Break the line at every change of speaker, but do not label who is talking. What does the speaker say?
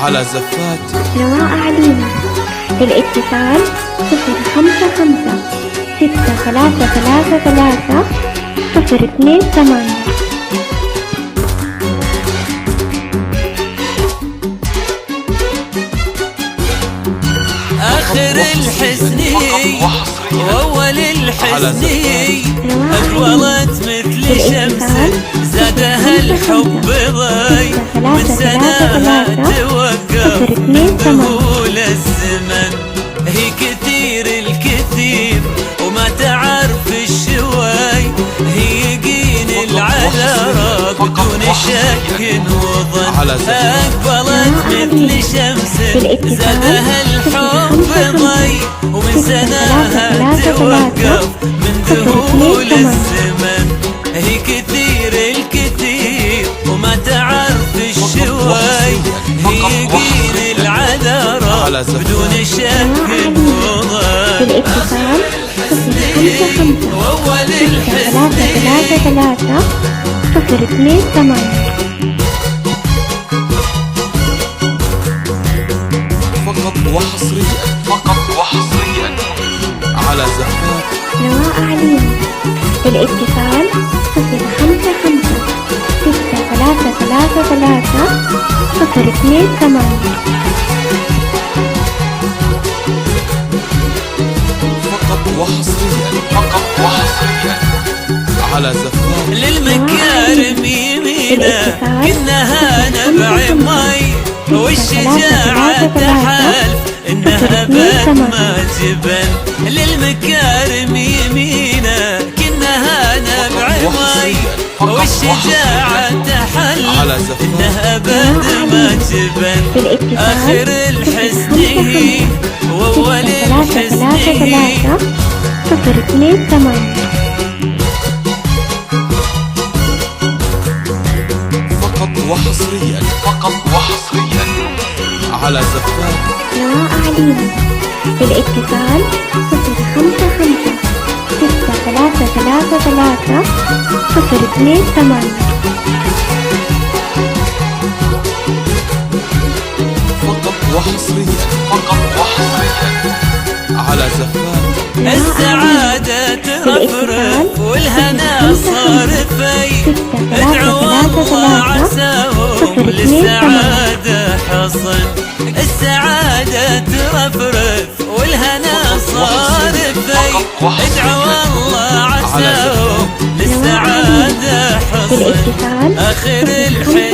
على زفات
رواء علينا. للاتصال 055-633-028.
آخر الحزني وأول الحزني أجولت مثل شمس زادها الحب ضي من سناها توقف من ذهول الزمن. هي كثير الكثير وما تعرف الشوي، هي يقين العذراء بدون شك وظن. أقبلت مثل شمس زادها الحب ضي ومن سناها توقف من ذهول الزمن. هي كثير الكثير وما تعرف الشوي، هي يقين العذراء بدون شك وظن.
بالاتصال 055-633-028.
فقط وحصريا على زفات
رواء علينا. للاتصال 055-633-028.
فقط وحصريا على زفات
للمكارم يمينة كنها نبع مي، والشجاعة تحالف إنها بات ما جبن. للمكارم يمينة كنها نبع مي، والشجاعة تحالف إنها بات ما جبن. آخر الحزن وأول الحزن
028.
فقط وحصريا على زفات
رواء علينا. للاتصال 055-633-028.
فقط وحصريا على زفات
السعادة ترفرف والهنا صار في، ادعوا الله عساهم للسعادة حصن. السعادة ترفرف والهنا صار في، ادعوا الله عساهم للسعادة حصن. آخر الحزن